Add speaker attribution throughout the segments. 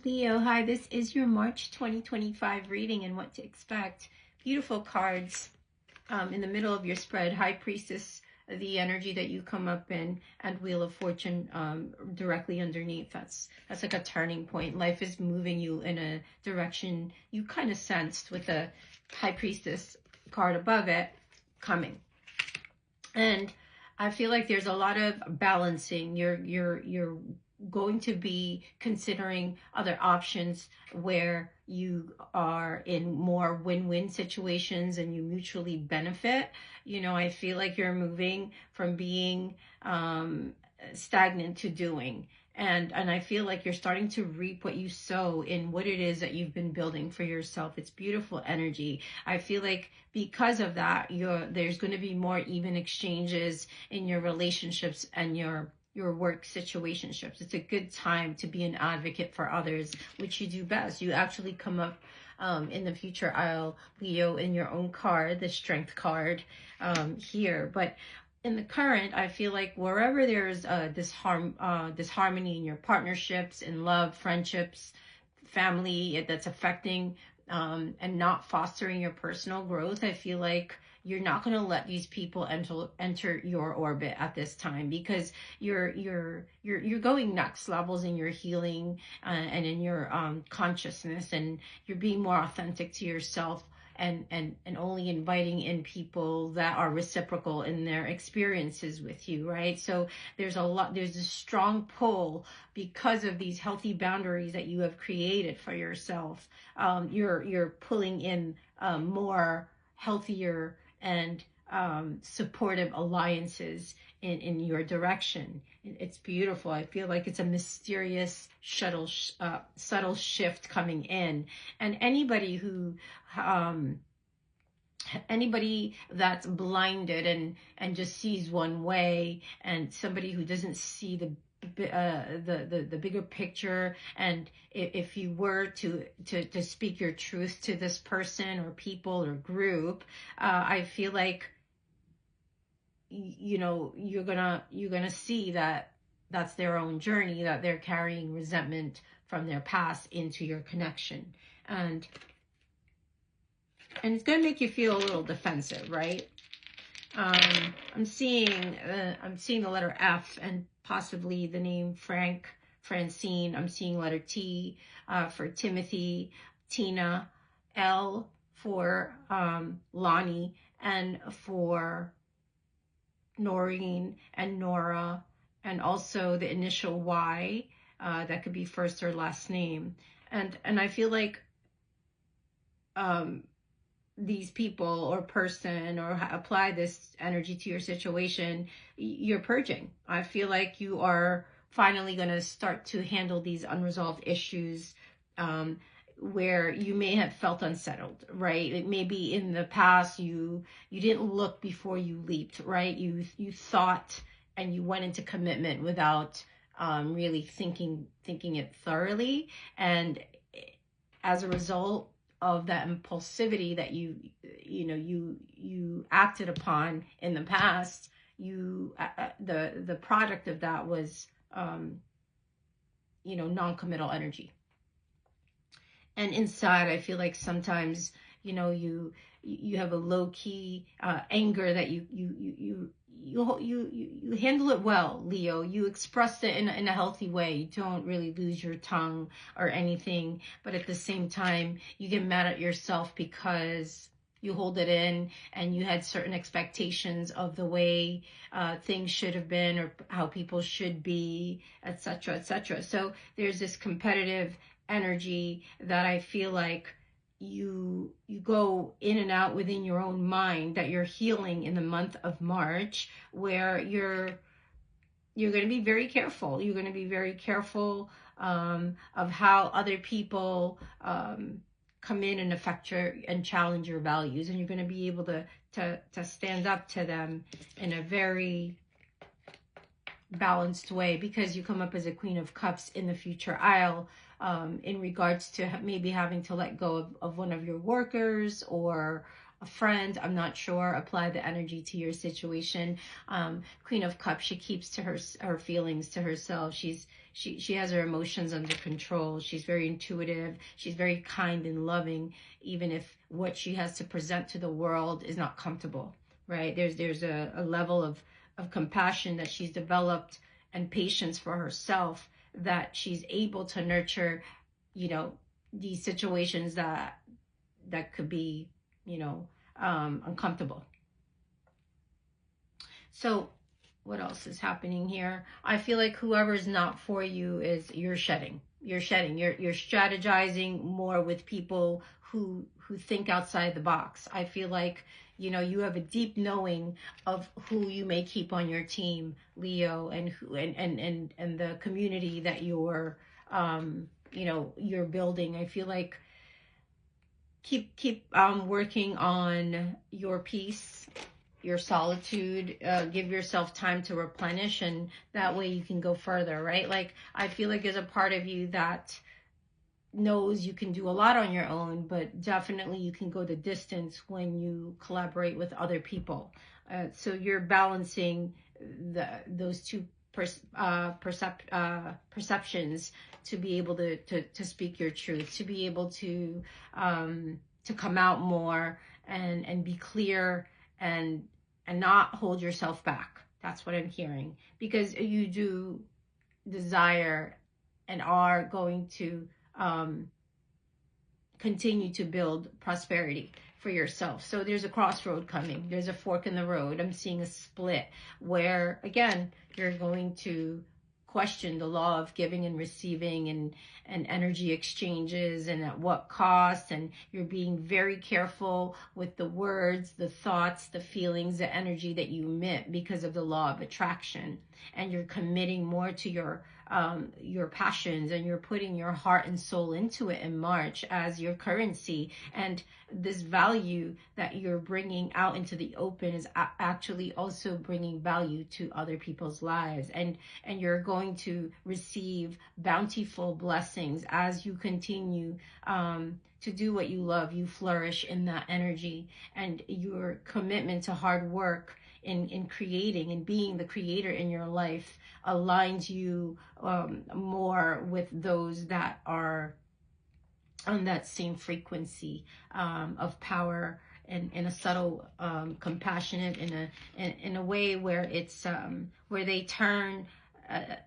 Speaker 1: Leo, hi, this is your March 2025 reading and what to expect. Beautiful cards in the middle of your spread. High Priestess, the energy that you come up in, and Wheel of Fortune directly underneath. That's like a turning point. Life is moving you in a direction you kind of sensed with the High Priestess card above it coming. And I feel like there's a lot of balancing. You're going to be considering other options where you are in more win-win situations and you mutually benefit. You know, I feel like you're moving from being stagnant to doing. And I feel like you're starting to reap what you sow in what it is that you've been building for yourself. It's beautiful energy. I feel like because of that, there's going to be more even exchanges in your relationships and your work situationships. It's a good time to be an advocate for others, which you do best. You actually come up in the future aisle, Leo, in your own card, the Strength card here. But in the current, I feel like wherever there's disharmony in your partnerships, in love, friendships, family, that's affecting and not fostering your personal growth, I feel like you're not going to let these people enter your orbit at this time, because you're going next levels in your healing and in your consciousness, and you're being more authentic to yourself. And only inviting in people that are reciprocal in their experiences with you, right? So there's a strong pull because of these healthy boundaries that you have created for yourself. You're pulling in more healthier and supportive alliances in your direction. It's beautiful. I feel like it's a mysterious subtle shift coming in, and anybody that's blinded and just sees one way, and somebody who doesn't see the bigger picture, and if you were to speak your truth to this person or people or group, I feel like you're gonna see that that's their own journey, that they're carrying resentment from their past into your connection, and it's going to make you feel a little defensive, right? I'm seeing the letter F and possibly the name Frank, Francine. I'm seeing letter T for Timothy, Tina, L for Lonnie, and for Noreen and Nora, and also the initial Y, that could be first or last name. And I feel like these people or person, or apply this energy to your situation, you're purging. I feel like you are finally going to start to handle these unresolved issues where you may have felt unsettled, right? It may be in the past you didn't look before you leaped, right? You thought and you went into commitment without really thinking it thoroughly, and as a result of that impulsivity that you acted upon in the past, the product of that was non-committal energy. And inside, I feel like sometimes you have a low-key anger that you handle it well, Leo. You express it in a healthy way. You don't really lose your tongue or anything, but at the same time, you get mad at yourself because you hold it in and you had certain expectations of the way things should have been or how people should be, etc., etc. So there's this competitive energy that I feel like you go in and out within your own mind, that you're healing in the month of March, where you're going to be very careful. You're going to be very careful of how other people come in and affect and challenge your values, and you're going to be able to stand up to them in a very balanced way, because you come up as a Queen of Cups in the future aisle, in regards to maybe having to let go of one of your workers or a friend, I'm not sure. Apply the energy to your situation. Queen of Cups, she keeps to her feelings to herself. She has her emotions under control. She's very intuitive. She's very kind and loving, even if what she has to present to the world is not comfortable, right? There's a level of compassion that she's developed and patience for herself, that she's able to nurture, you know, these situations that could be, you know, uncomfortable. So what else is happening here? I feel like whoever's not for you is you're shedding. You're strategizing more with people who think outside the box. I feel like, you know, you have a deep knowing of who you may keep on your team, Leo, and who and the community that you're you know, you're building. I feel like keep working on your peace, your solitude. Give yourself time to replenish, and that way you can go further, right? Like, I feel like there's a part of you that knows you can do a lot on your own, but definitely you can go the distance when you collaborate with other people. So you're balancing those two perceptions, to be able to speak your truth, to be able to come out more and be clear, and not hold yourself back. That's what I'm hearing, because you do desire and are going to continue to build prosperity for yourself. So there's a crossroad coming. There's a fork in the road. I'm seeing a split where, again, you're going to question the law of giving and receiving, and energy exchanges, and at what cost. And you're being very careful with the words, the thoughts, the feelings, the energy that you emit, because of the law of attraction. And you're committing more to your passions, and you're putting your heart and soul into it in March as your currency. And this value that you're bringing out into the open is actually also bringing value to other people's lives, and you're going to receive bountiful blessings as you continue to do what you love. You flourish in that energy, and your commitment to hard work in creating and being the creator in your life aligns you more with those that are on that same frequency of power, and in a subtle, compassionate, in a way where it's where they turn,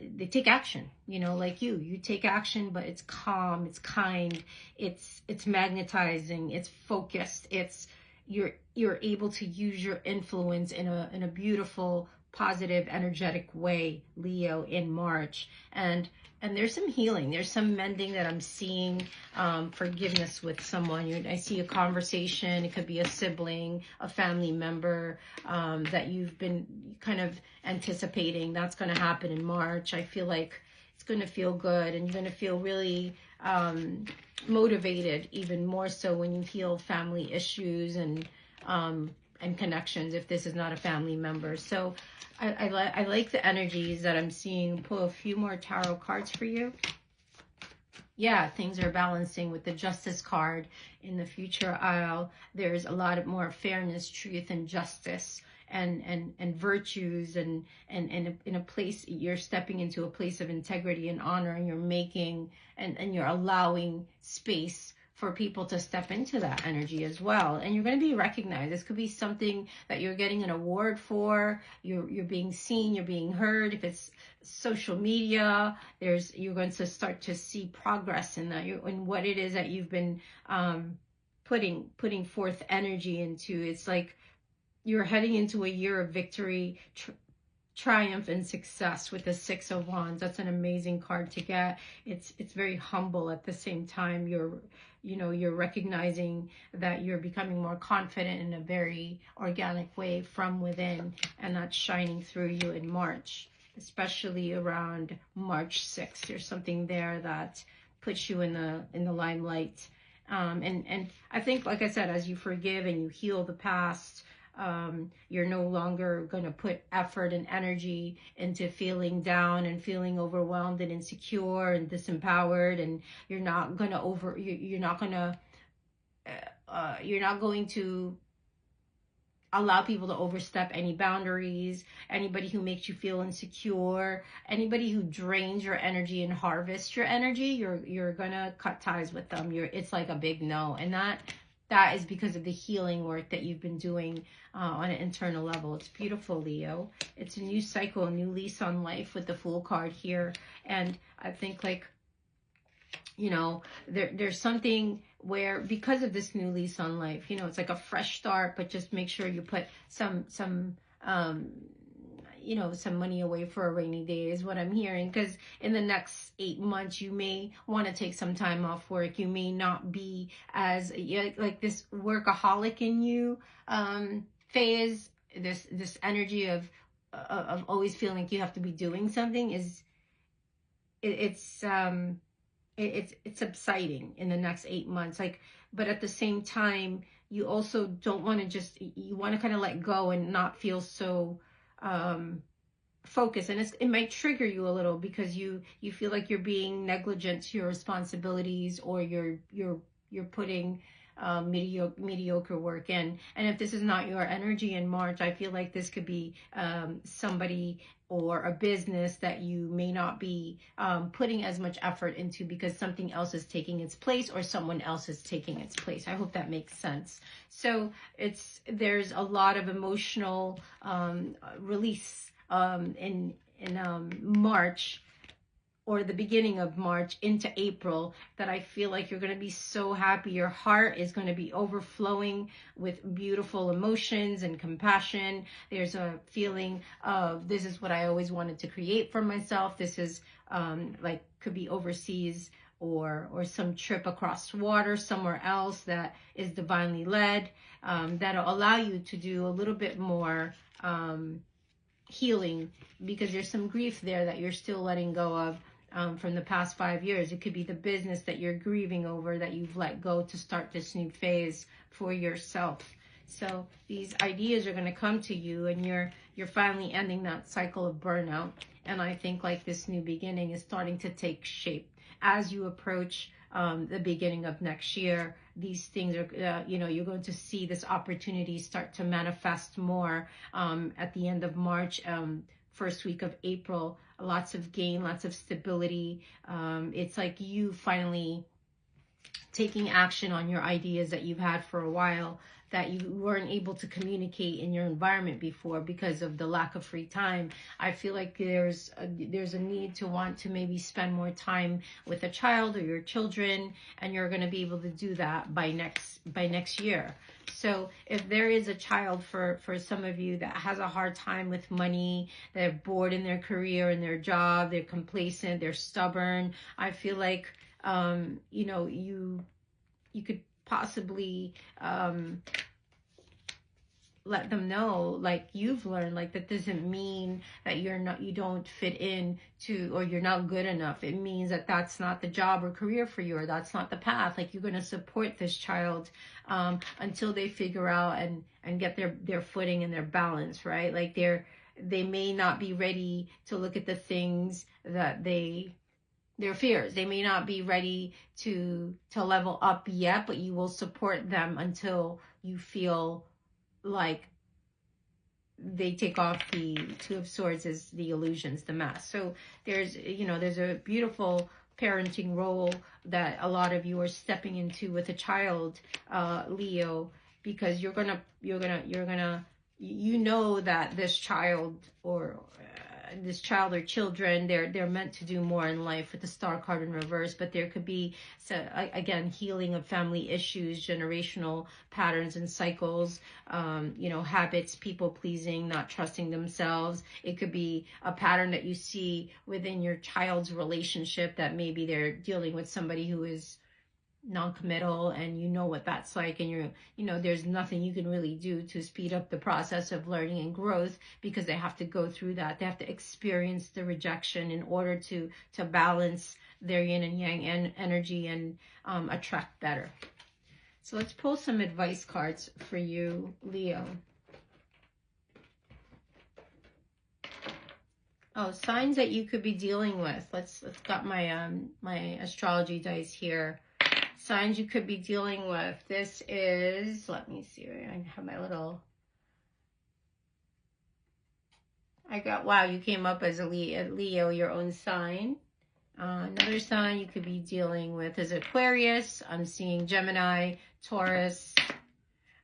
Speaker 1: they take action, you know, like you take action, but it's calm, it's kind, it's magnetizing, it's focused, it's you're able to use your influence in a beautiful, positive, energetic way, Leo, in March. And there's some healing, there's some mending that I'm seeing, forgiveness with someone. I see a conversation, it could be a sibling, a family member, that you've been kind of anticipating. That's going to happen in March. I feel like it's going to feel good, and you're going to feel really motivated, even more so when you heal family issues and connections, if this is not a family member. So I like the energies that I'm seeing. Pull a few more tarot cards for you. Yeah, things are balancing with the Justice card in the future aisle. There's a lot of more fairness, truth, and justice, and virtues, and in a place, you're stepping into a place of integrity and honor, and you're making and you're allowing space for people to step into that energy as well. And you're going to be recognized. This could be something that you're getting an award for. You're being seen, you're being heard. If it's social media, you're going to start to see progress in that, in what it is that you've been putting forth energy into. It's like you're heading into a year of victory, triumph, and success with the Six of Wands. That's an amazing card to get. It's very humble at the same time. You're recognizing that you're becoming more confident in a very organic way from within, and that's shining through you in March, especially around March 6th. There's something there that puts you in the limelight. And I think, like I said, as you forgive and you heal the past, you're no longer going to put effort and energy into feeling down and feeling overwhelmed and insecure and disempowered, and you're not going to allow people to overstep any boundaries, anybody who makes you feel insecure, anybody who drains your energy and harvests your energy, you're gonna cut ties with them. It's like a big no. And that is because of the healing work that you've been doing on an internal level. It's beautiful, Leo. It's a new cycle, a new lease on life with the Fool card here. And I think, like, you know, there's something where, because of this new lease on life, you know, it's like a fresh start, but just make sure you put some you know, some money away for a rainy day is what I'm hearing. Because in the next 8 months, you may want to take some time off work. You may not be as, like, this workaholic in you phase, this energy of always feeling like you have to be doing something is, it's subsiding in the next 8 months. Like, but at the same time, you also don't want to just, you want to kind of let go and not feel so focused. And it might trigger you a little because you feel like you're being negligent to your responsibilities, or you're putting mediocre work in. And if this is not your energy in March, I feel like this could be somebody or a business that you may not be putting as much effort into because something else is taking its place, or someone else is taking its place. I hope that makes sense. So there's a lot of emotional release in March, or the beginning of March into April, that I feel like you're going to be so happy. Your heart is going to be overflowing with beautiful emotions and compassion. There's a feeling of, this is what I always wanted to create for myself. This is like, could be overseas, or some trip across water somewhere else that is divinely led, that'll allow you to do a little bit more healing, because there's some grief there that you're still letting go of from the past 5 years. It could be the business that you're grieving over, that you've let go to start this new phase for yourself. So these ideas are going to come to you, and you're finally ending that cycle of burnout. And I think, like, this new beginning is starting to take shape as you approach the beginning of next year. These things are, you know, you're going to see this opportunity start to manifest more at the end of March, first week of April. Lots of gain, lots of stability. It's like you finally taking action on your ideas that you've had for a while, that you weren't able to communicate in your environment before because of the lack of free time. I feel like there's a need to want to maybe spend more time with a child or your children, and you're going to be able to do that by next year. So if there is a child for some of you that has a hard time with money, they're bored in their career and their job, they're complacent, they're stubborn, I feel like you know, you could possibly let them know, like, you've learned, like, that doesn't mean that you don't fit in to, or you're not good enough. It means that that's not the job or career for you, or that's not the path. Like, you're going to support this child until they figure out and get their footing and their balance, right? Like, they may not be ready to look at the things that their fears. They may not be ready to level up yet, but you will support them until you feel like they take off the Two of Swords as the illusions, the mask. So there's a beautiful parenting role that a lot of you are stepping into with a child, Leo, because you know that this child or children, they're meant to do more in life with the Star card in reverse, but there could be, so again, healing of family issues, generational patterns and cycles, habits, people pleasing, not trusting themselves. It could be a pattern that you see within your child's relationship, that maybe they're dealing with somebody who is non-committal, and you know what that's like, and there's nothing you can really do to speed up the process of learning and growth, because they have to go through that. They have to experience the rejection in order to balance their yin and yang energy and attract better. So let's pull some advice cards for you, Leo. Oh, signs that you could be dealing with. Let's got my my astrology dice here. Signs you could be dealing with. This is, let me see, I have my little I got, wow, you came up as a Leo, your own sign. Another sign you could be dealing with is Aquarius. I'm seeing Gemini, Taurus.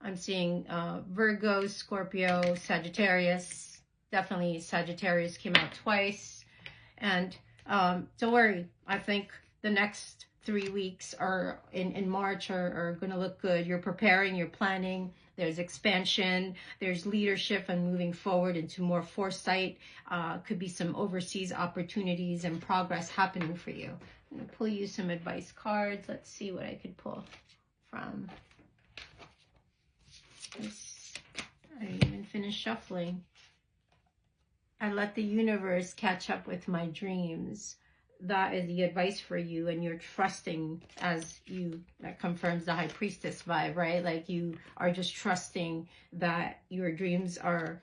Speaker 1: I'm seeing Virgo, Scorpio, Sagittarius. Definitely Sagittarius came out twice. And don't worry, I think the next 3 weeks are in March are going to look good. You're preparing, you're planning. There's expansion, there's leadership and moving forward into more foresight. Could be some overseas opportunities and progress happening for you. I'm going to pull you some advice cards. Let's see what I could pull from this. I didn't even finish shuffling. I let the universe catch up with my dreams. That is the advice for you, and you're trusting as you, that confirms the High Priestess vibe, right? Like you are just trusting that your dreams are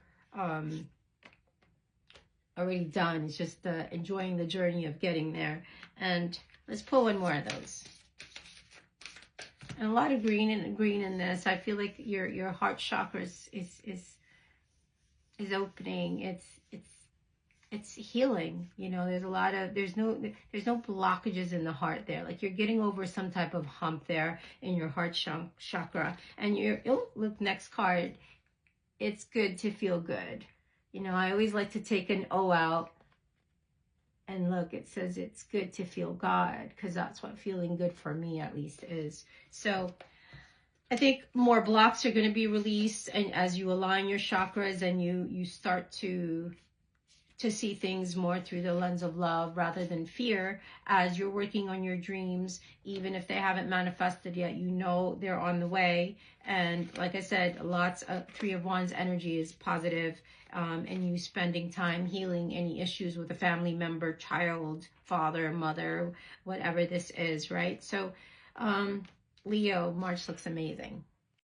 Speaker 1: already done. It's just enjoying the journey of getting there. And let's pull one more of those. And a lot of green in this. I feel like your heart chakra is opening. It's healing, you know. There's a lot of, there's no blockages in the heart there. Like you're getting over some type of hump there in your heart chakra. And look, next card, it's good to feel good. You know, I always like to take an O out, and look, it says it's good to feel God, because that's what feeling good for me at least is. So I think more blocks are going to be released, and as you align your chakras and you start to see things more through the lens of love rather than fear, as you're working on your dreams, even if they haven't manifested yet, you know they're on the way. And like I said, lots of Three of Wands energy is positive, and you spending time healing any issues with a family member, child, father, mother, whatever this is, right? So Leo, March looks amazing.